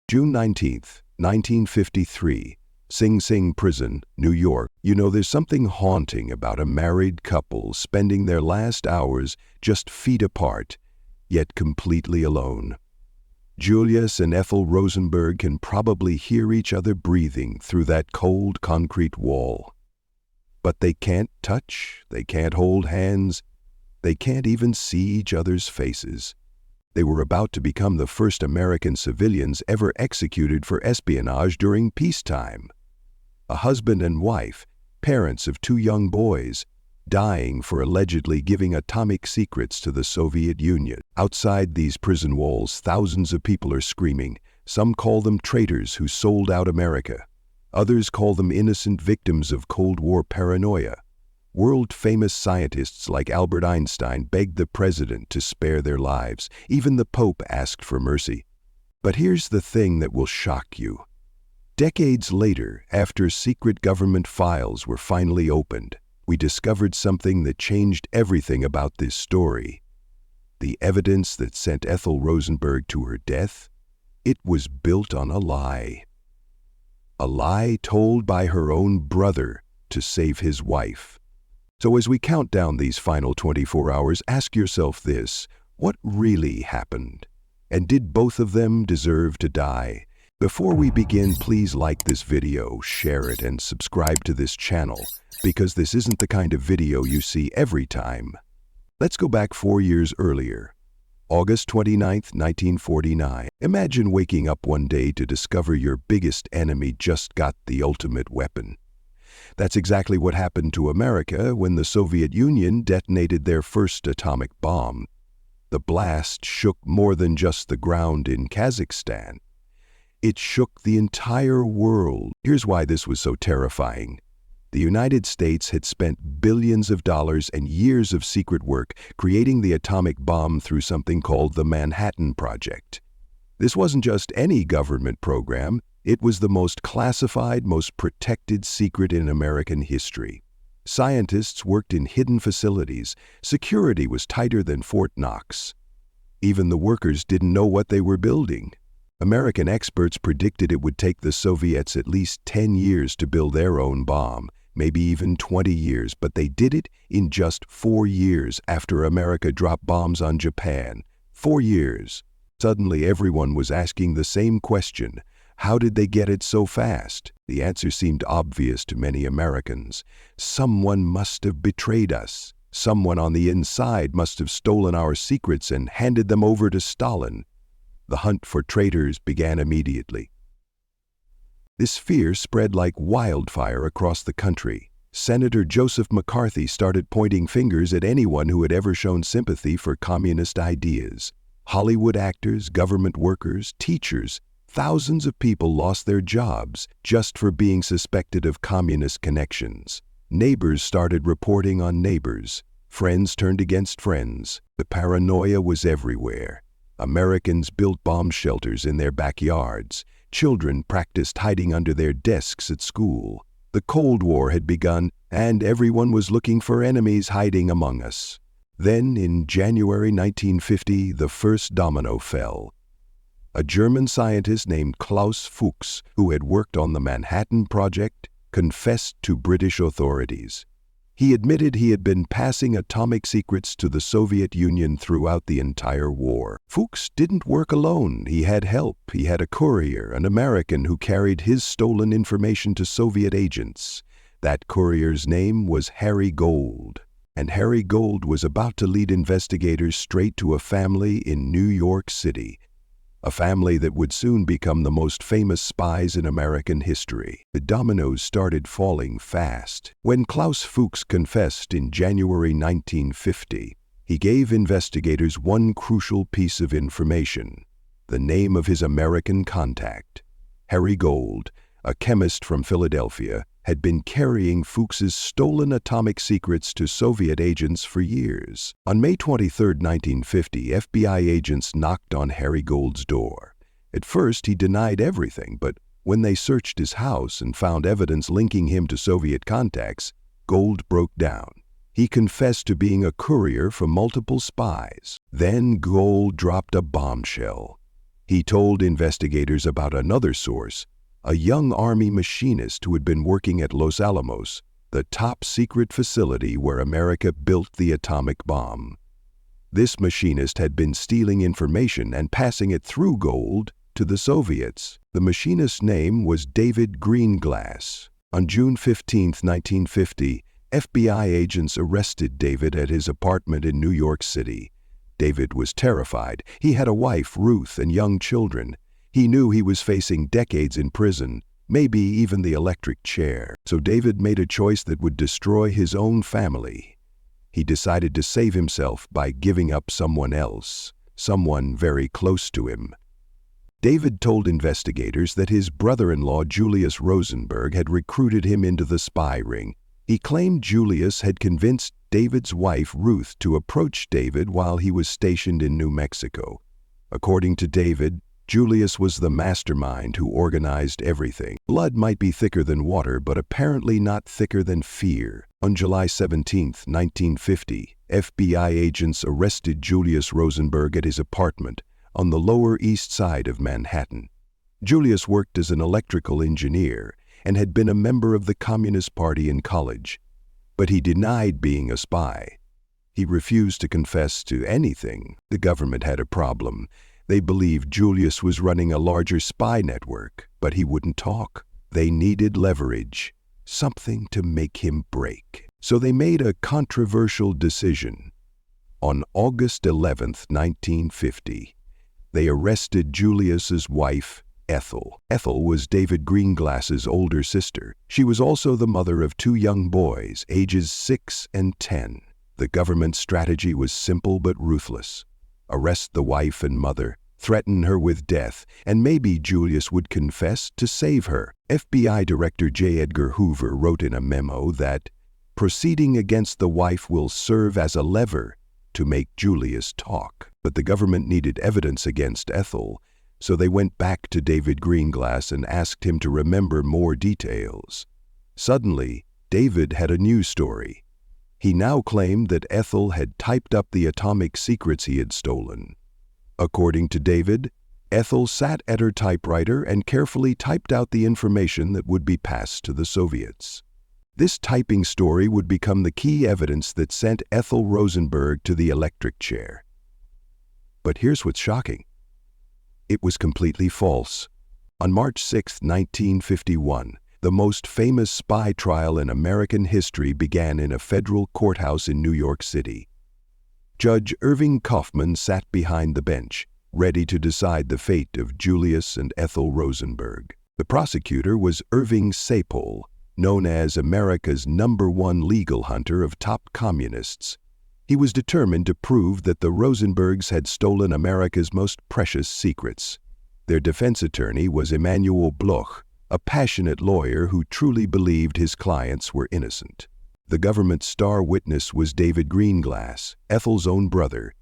June 19, 1953, Sing Sing Prison, New York. You know, there's something haunting about a married couple spending their last hours just feet apart, yet completely alone. Julius and Ethel Rosenberg can probably hear each other breathing through that cold concrete wall. But they can't touch, they can't hold hands, they can't even see each other's faces. They were about to become the first American civilians ever executed for espionage during peacetime. A husband and wife, parents of 2 young boys, dying for allegedly giving atomic secrets to the Soviet Union. Outside these prison walls, thousands of people are screaming. Some call them traitors who sold out America. Others call them innocent victims of Cold War paranoia. World-famous scientists like Albert Einstein begged the president to spare their lives. Even the Pope asked for mercy. But here's the thing that will shock you. Decades later, after secret government files were finally opened, we discovered something that changed everything about this story. The evidence that sent Ethel Rosenberg to her death, it was built on a lie. A lie told by her own brother to save his wife. So as we count down these final 24 hours, ask yourself this: what really happened? And did both of them deserve to die? Before we begin, please like this video, share it, and subscribe to this channel, because this isn't the kind of video you see every time. Let's go back 4 years earlier, August 29, 1949. Imagine waking up one day to discover your biggest enemy just got the ultimate weapon. That's exactly what happened to America when the Soviet Union detonated their first atomic bomb. The blast shook more than just the ground in Kazakhstan. It shook the entire world. Here's why this was so terrifying. The United States had spent billions of dollars and years of secret work creating the atomic bomb through something called the Manhattan Project. This wasn't just any government program. It was the most classified, most protected secret in American history. Scientists worked in hidden facilities. Security was tighter than Fort Knox. Even the workers didn't know what they were building. American experts predicted it would take the Soviets at least 10 years to build their own bomb, maybe even 20 years, but they did it in just 4 years after America dropped bombs on Japan. 4 years. Suddenly everyone was asking the same question: how did they get it so fast? The answer seemed obvious to many Americans. Someone must have betrayed us. Someone on the inside must have stolen our secrets and handed them over to Stalin. The hunt for traitors began immediately. This fear spread like wildfire across the country. Senator Joseph McCarthy started pointing fingers at anyone who had ever shown sympathy for communist ideas. Hollywood actors, government workers, teachers, thousands of people lost their jobs just for being suspected of communist connections. Neighbors started reporting on neighbors. Friends turned against friends. The paranoia was everywhere. Americans built bomb shelters in their backyards. Children practiced hiding under their desks at school. The Cold War had begun, and everyone was looking for enemies hiding among us. Then, in January 1950, the first domino fell. A German scientist named Klaus Fuchs, who had worked on the Manhattan Project, confessed to British authorities. He admitted he had been passing atomic secrets to the Soviet Union throughout the entire war. Fuchs didn't work alone. He had help. He had a courier, an American who carried his stolen information to Soviet agents. That courier's name was Harry Gold. And Harry Gold was about to lead investigators straight to a family in New York City. A family that would soon become the most famous spies in American history. The dominoes started falling fast. When Klaus Fuchs confessed in January 1950, he gave investigators one crucial piece of information: the name of his American contact. Harry Gold, a chemist from Philadelphia, had been carrying Fuchs's stolen atomic secrets to Soviet agents for years. On May 23, 1950, FBI agents knocked on Harry Gold's door. At first, he denied everything, but when they searched his house and found evidence linking him to Soviet contacts, Gold broke down. He confessed to being a courier for multiple spies. Then Gold dropped a bombshell. He told investigators about another source, a young Army machinist who had been working at Los Alamos, the top secret facility where America built the atomic bomb. This machinist had been stealing information and passing it through gold to the Soviets. The machinist's name was David Greenglass. On June 15, 1950, FBI agents arrested David at his apartment in New York City. David was terrified. He had a wife, Ruth, and young children. He knew he was facing decades in prison, maybe even the electric chair. So David made a choice that would destroy his own family. He decided to save himself by giving up someone else, someone very close to him. David told investigators that his brother-in-law Julius Rosenberg had recruited him into the spy ring. He claimed Julius had convinced David's wife Ruth to approach David while he was stationed in New Mexico. According to David, Julius was the mastermind who organized everything. Blood might be thicker than water, but apparently not thicker than fear. On July 17, 1950, FBI agents arrested Julius Rosenberg at his apartment on the Lower East Side of Manhattan. Julius worked as an electrical engineer and had been a member of the Communist Party in college, but he denied being a spy. He refused to confess to anything. The government had a problem. They believed Julius was running a larger spy network, but he wouldn't talk. They needed leverage, something to make him break. So they made a controversial decision. On August 11, 1950, they arrested Julius's wife, Ethel. Ethel was David Greenglass's older sister. She was also the mother of two young boys, ages 6 and 10. The government's strategy was simple but ruthless. Arrest the wife and mother, threaten her with death, and maybe Julius would confess to save her. FBI Director J. Edgar Hoover wrote in a memo that proceeding against the wife will serve as a lever to make Julius talk. But the government needed evidence against Ethel, so they went back to David Greenglass and asked him to remember more details. Suddenly, David had a new story. He now claimed that Ethel had typed up the atomic secrets he had stolen. According to David, Ethel sat at her typewriter and carefully typed out the information that would be passed to the Soviets. This typing story would become the key evidence that sent Ethel Rosenberg to the electric chair. But here's what's shocking. It was completely false. On March 6, 1951, the most famous spy trial in American history began in a federal courthouse in New York City. Judge Irving Kaufman sat behind the bench, ready to decide the fate of Julius and Ethel Rosenberg. The prosecutor was Irving Sapol, known as America's #1 legal hunter of top communists. He was determined to prove that the Rosenbergs had stolen America's most precious secrets. Their defense attorney was Emanuel Bloch, a passionate lawyer who truly believed his clients were innocent. The government's star witness was David Greenglass, Ethel's own brother.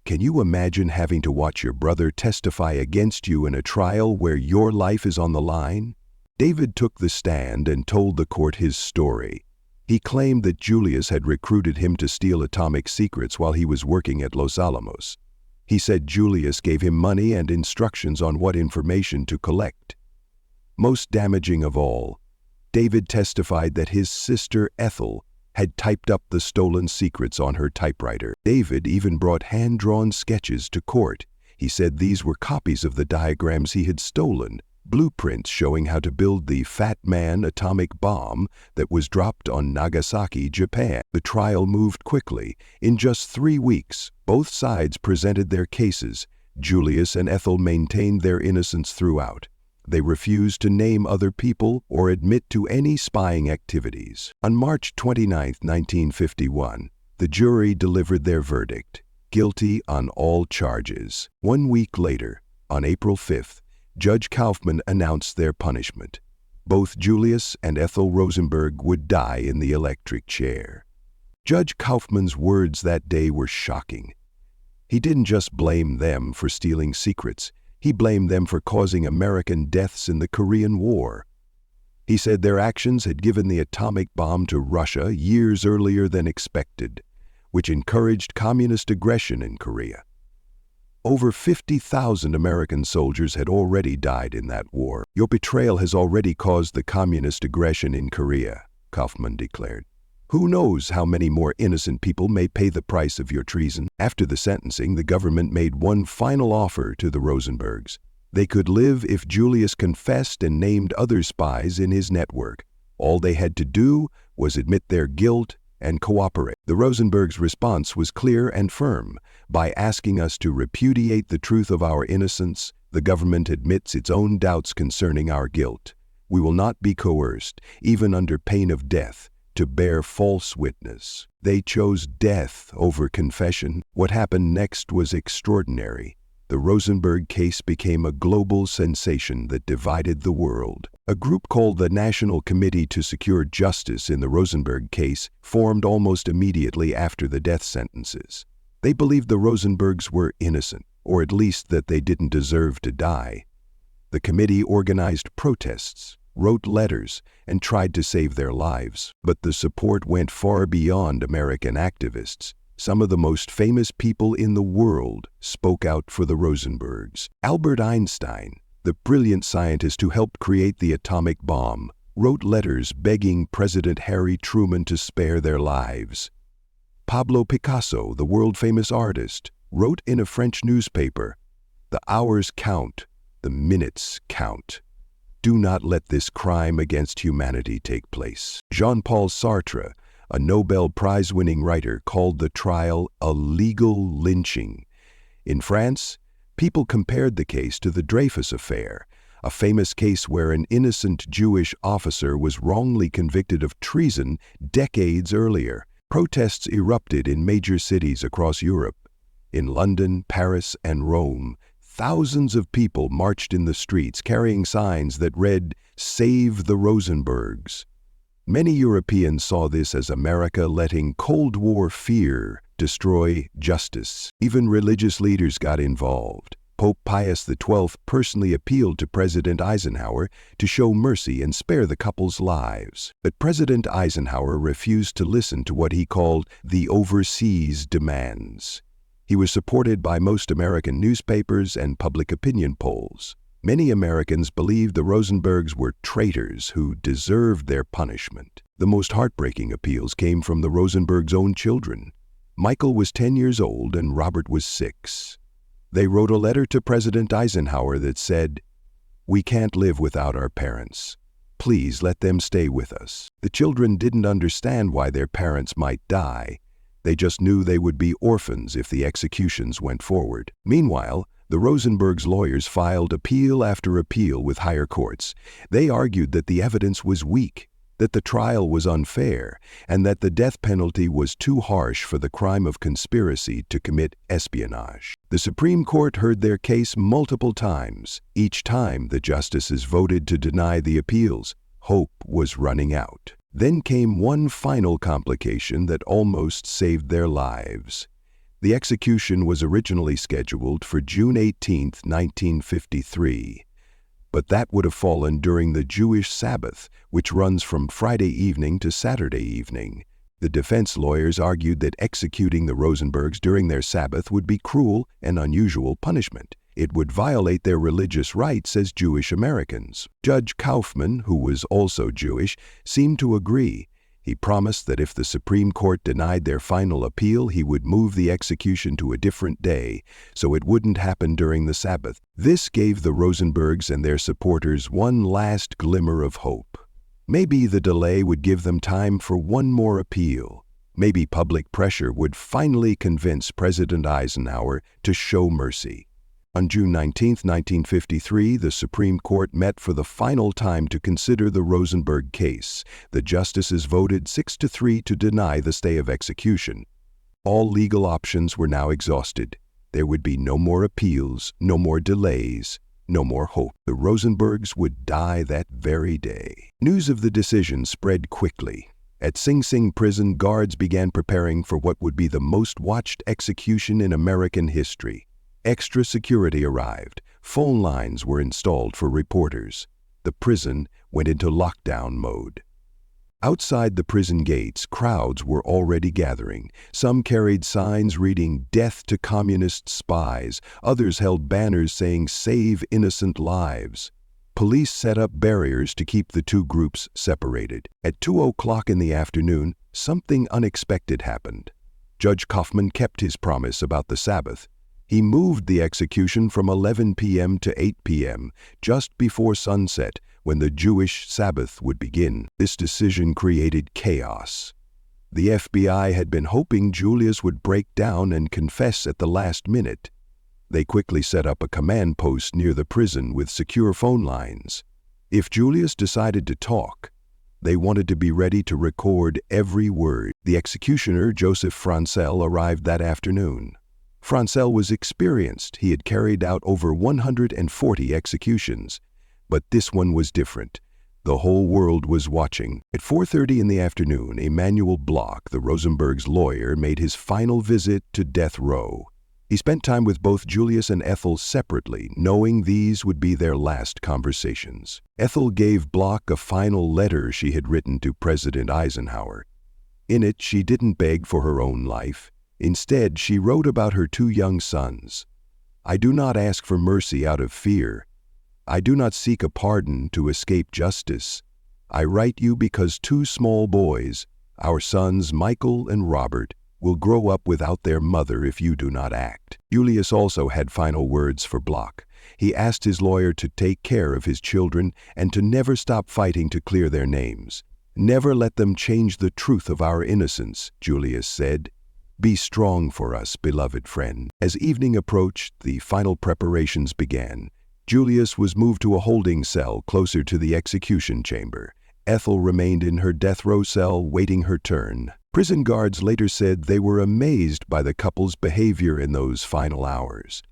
Can you imagine having to watch your brother testify against you in a trial where your life is on the line? David took the stand and told the court his story. He claimed that Julius had recruited him to steal atomic secrets while he was working at Los Alamos. He said Julius gave him money and instructions on what information to collect. Most damaging of all, David testified that his sister Ethel had typed up the stolen secrets on her typewriter. David even brought hand-drawn sketches to court. He said these were copies of the diagrams he had stolen, blueprints showing how to build the Fat Man atomic bomb that was dropped on Nagasaki, Japan. The trial moved quickly. In just 3 weeks, both sides presented their cases. Julius and Ethel maintained their innocence throughout. They refused to name other people or admit to any spying activities. On March 29, 1951, the jury delivered their verdict, guilty on all charges. 1 week later, on April 5th, Judge Kaufman announced their punishment. Both Julius and Ethel Rosenberg would die in the electric chair. Judge Kaufman's words that day were shocking. He didn't just blame them for stealing secrets. He blamed them for causing American deaths in the Korean War. He said their actions had given the atomic bomb to Russia years earlier than expected, which encouraged communist aggression in Korea. Over 50,000 American soldiers had already died in that war. Your betrayal has already caused the communist aggression in Korea, Kaufman declared. Who knows how many more innocent people may pay the price of your treason? After the sentencing, the government made one final offer to the Rosenbergs. They could live if Julius confessed and named other spies in his network. All they had to do was admit their guilt and cooperate. The Rosenbergs' response was clear and firm. By asking us to repudiate the truth of our innocence, the government admits its own doubts concerning our guilt. We will not be coerced, even under pain of death, to bear false witness. They chose death over confession. What happened next was extraordinary. The Rosenberg case became a global sensation that divided the world. A group called the National Committee to Secure Justice in the Rosenberg case formed almost immediately after the death sentences. They believed the Rosenbergs were innocent, or at least that they didn't deserve to die. The committee organized protests, wrote letters, and tried to save their lives. But the support went far beyond American activists. Some of the most famous people in the world spoke out for the Rosenbergs. Albert Einstein, the brilliant scientist who helped create the atomic bomb, wrote letters begging President Harry Truman to spare their lives. Pablo Picasso, the world-famous artist, wrote in a French newspaper, "The hours count, the minutes count. Do not let this crime against humanity take place." Jean-Paul Sartre, a Nobel Prize-winning writer, called the trial a legal lynching. In France, people compared the case to the Dreyfus Affair, a famous case where an innocent Jewish officer was wrongly convicted of treason decades earlier. Protests erupted in major cities across Europe. In London, Paris, and Rome, thousands of people marched in the streets carrying signs that read, "Save the Rosenbergs." Many Europeans saw this as America letting Cold War fear destroy justice. Even religious leaders got involved. Pope Pius XII personally appealed to President Eisenhower to show mercy and spare the couple's lives. But President Eisenhower refused to listen to what he called the overseas demands. He was supported by most American newspapers and public opinion polls. Many Americans believed the Rosenbergs were traitors who deserved their punishment. The most heartbreaking appeals came from the Rosenbergs' own children. Michael was 10 years old and Robert was 6. They wrote a letter to President Eisenhower that said, "We can't live without our parents. Please let them stay with us." The children didn't understand why their parents might die. They just knew they would be orphans if the executions went forward. Meanwhile, the Rosenbergs' lawyers filed appeal after appeal with higher courts. They argued that the evidence was weak, that the trial was unfair, and that the death penalty was too harsh for the crime of conspiracy to commit espionage. The Supreme Court heard their case multiple times. Each time, the justices voted to deny the appeals. Hope was running out. Then came one final complication that almost saved their lives. The execution was originally scheduled for June 18, 1953. But that would have fallen during the Jewish Sabbath, which runs from Friday evening to Saturday evening. The defense lawyers argued that executing the Rosenbergs during their Sabbath would be cruel and unusual punishment. It would violate their religious rights as Jewish Americans. Judge Kaufman, who was also Jewish, seemed to agree. He promised that if the Supreme Court denied their final appeal, he would move the execution to a different day, so it wouldn't happen during the Sabbath. This gave the Rosenbergs and their supporters one last glimmer of hope. Maybe the delay would give them time for one more appeal. Maybe public pressure would finally convince President Eisenhower to show mercy. On June 19, 1953, the Supreme Court met for the final time to consider the Rosenberg case. The justices voted 6-3 to deny the stay of execution. All legal options were now exhausted. There would be no more appeals, no more delays, no more hope. The Rosenbergs would die that very day. News of the decision spread quickly. At Sing Sing prison, guards began preparing for what would be the most watched execution in American history. Extra security arrived. Phone lines were installed for reporters. The prison went into lockdown mode. Outside the prison gates, crowds were already gathering. Some carried signs reading "Death to Communist Spies." Others held banners saying "Save Innocent Lives." Police set up barriers to keep the two groups separated. At 2:00 in the afternoon, something unexpected happened. Judge Kaufman kept his promise about the Sabbath. He moved the execution from 11 p.m. to 8 p.m., just before sunset, when the Jewish Sabbath would begin. This decision created chaos. The FBI had been hoping Julius would break down and confess at the last minute. They quickly set up a command post near the prison with secure phone lines. If Julius decided to talk, they wanted to be ready to record every word. The executioner, Joseph Francel, arrived that afternoon. Francel was experienced. He had carried out over 140 executions. But this one was different. The whole world was watching. At 4:30 in the afternoon, Emanuel Bloch, the Rosenbergs' lawyer, made his final visit to death row. He spent time with both Julius and Ethel separately, knowing these would be their last conversations. Ethel gave Bloch a final letter she had written to President Eisenhower. In it, she didn't beg for her own life. Instead, she wrote about her two young sons. "I do not ask for mercy out of fear. I do not seek a pardon to escape justice. I write you because two small boys, our sons Michael and Robert, will grow up without their mother if you do not act." Julius also had final words for Bloch. He asked his lawyer to take care of his children and to never stop fighting to clear their names. "Never let them change the truth of our innocence," Julius said. "Be strong for us, beloved friend." As evening approached, the final preparations began. Julius was moved to a holding cell closer to the execution chamber. Ethel remained in her death row cell, waiting her turn. Prison guards later said they were amazed by the couple's behavior in those final hours.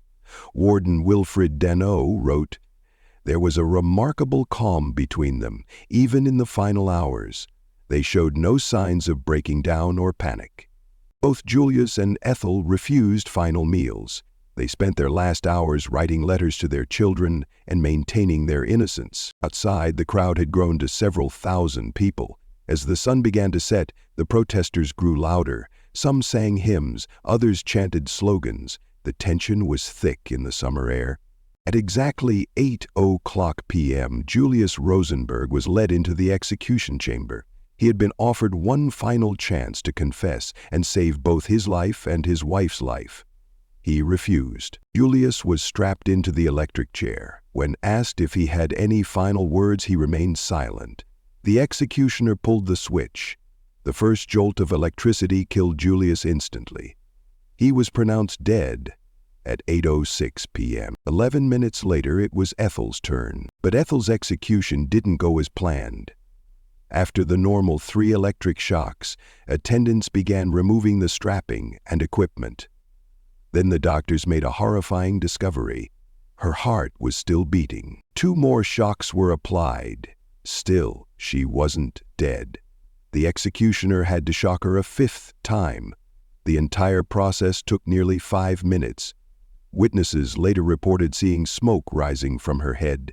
Warden Wilfred Deneau wrote, "There was a remarkable calm between them, even in the final hours. They showed no signs of breaking down or panic." Both Julius and Ethel refused final meals. They spent their last hours writing letters to their children and maintaining their innocence. Outside, the crowd had grown to several thousand people. As the sun began to set, the protesters grew louder. Some sang hymns, others chanted slogans. The tension was thick in the summer air. At exactly 8:00 p.m., Julius Rosenberg was led into the execution chamber. He had been offered one final chance to confess and save both his life and his wife's life. He refused. Julius was strapped into the electric chair. When asked if he had any final words, he remained silent. The executioner pulled the switch. The first jolt of electricity killed Julius instantly. He was pronounced dead at 8:06 p.m. 11 minutes later, it was Ethel's turn. But Ethel's execution didn't go as planned. After the normal 3 electric shocks, attendants began removing the strapping and equipment. Then the doctors made a horrifying discovery. Her heart was still beating. 2 more shocks were applied. Still, she wasn't dead. The executioner had to shock her a 5th time. The entire process took nearly 5 minutes. Witnesses later reported seeing smoke rising from her head.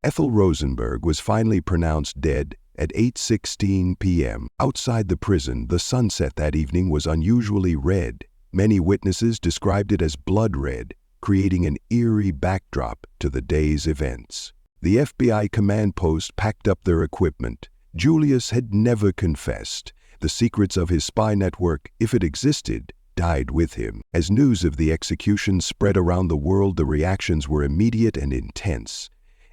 Ethel Rosenberg was finally pronounced dead at 8:16 p.m. Outside the prison, the sunset that evening was unusually red. Many witnesses described it as blood red, creating an eerie backdrop to the day's events. The FBI command post packed up their equipment. Julius had never confessed. The secrets of his spy network, if it existed, died with him. As news of the execution spread around the world, the reactions were immediate and intense.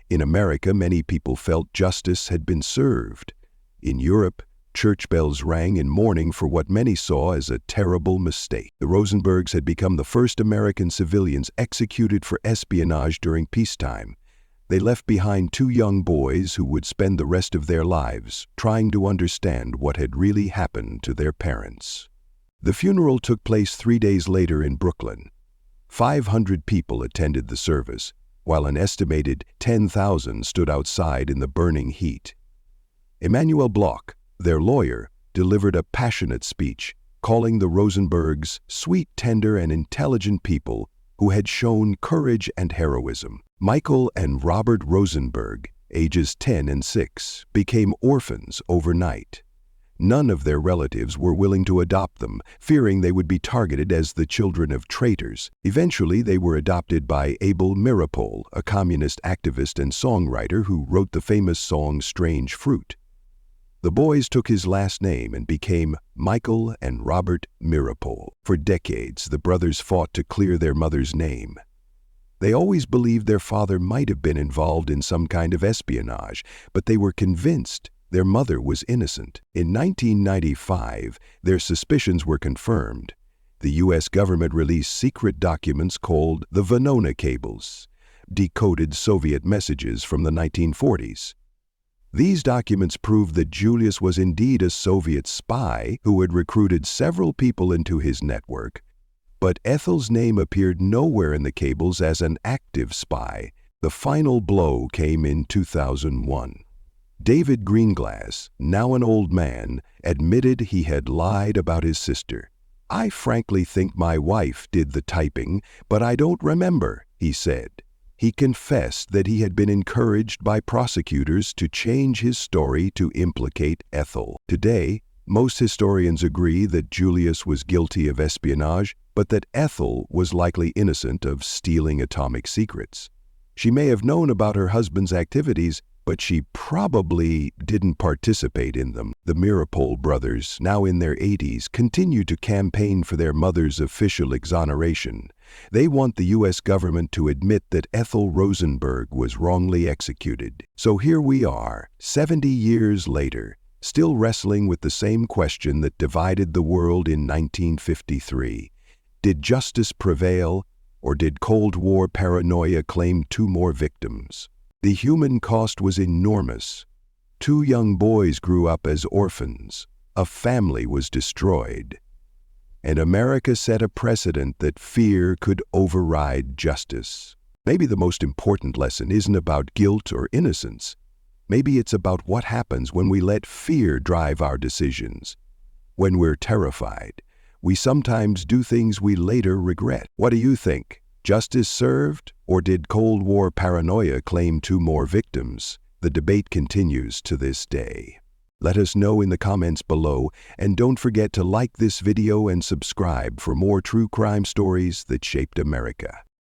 In America, many people felt justice had been served. In Europe, church bells rang in mourning for what many saw as a terrible mistake. The Rosenbergs had become the first American civilians executed for espionage during peacetime. They left behind 2 young boys who would spend the rest of their lives trying to understand what had really happened to their parents. The funeral took place 3 days later in Brooklyn. 500 people attended the service, while an estimated 10,000 stood outside in the burning heat. Emanuel Bloch, their lawyer, delivered a passionate speech, calling the Rosenbergs sweet, tender, and intelligent people who had shown courage and heroism. Michael and Robert Rosenberg, ages 10 and 6, became orphans overnight. None of their relatives were willing to adopt them, fearing they would be targeted as the children of traitors. Eventually, they were adopted by Abel Meeropol, a communist activist and songwriter who wrote the famous song Strange Fruit. The boys took his last name and became Michael and Robert Meeropol. For decades, the brothers fought to clear their mother's name. They always believed their father might have been involved in some kind of espionage, but they were convinced their mother was innocent. In 1995, their suspicions were confirmed. The U.S. government released secret documents called the Venona cables, decoded Soviet messages from the 1940s. These documents proved that Julius was indeed a Soviet spy who had recruited several people into his network, but Ethel's name appeared nowhere in the cables as an active spy. The final blow came in 2001. David Greenglass, now an old man, admitted he had lied about his sister. "I frankly think my wife did the typing, but I don't remember," he said. He confessed that he had been encouraged by prosecutors to change his story to implicate Ethel. Today, most historians agree that Julius was guilty of espionage, but that Ethel was likely innocent of stealing atomic secrets. She may have known about her husband's activities, but she probably didn't participate in them. The Meeropol brothers, now in their 80s, continue to campaign for their mother's official exoneration. They want the U.S. government to admit that Ethel Rosenberg was wrongly executed. So here we are, 70 years later, still wrestling with the same question that divided the world in 1953. Did justice prevail, or did Cold War paranoia claim 2 more victims? The human cost was enormous. 2 young boys grew up as orphans. A family was destroyed. And America set a precedent that fear could override justice. Maybe the most important lesson isn't about guilt or innocence. Maybe it's about what happens when we let fear drive our decisions. When we're terrified, we sometimes do things we later regret. What do you think? Justice served, or did Cold War paranoia claim 2 more victims? The debate continues to this day. Let us know in the comments below, and don't forget to like this video and subscribe for more true crime stories that shaped America.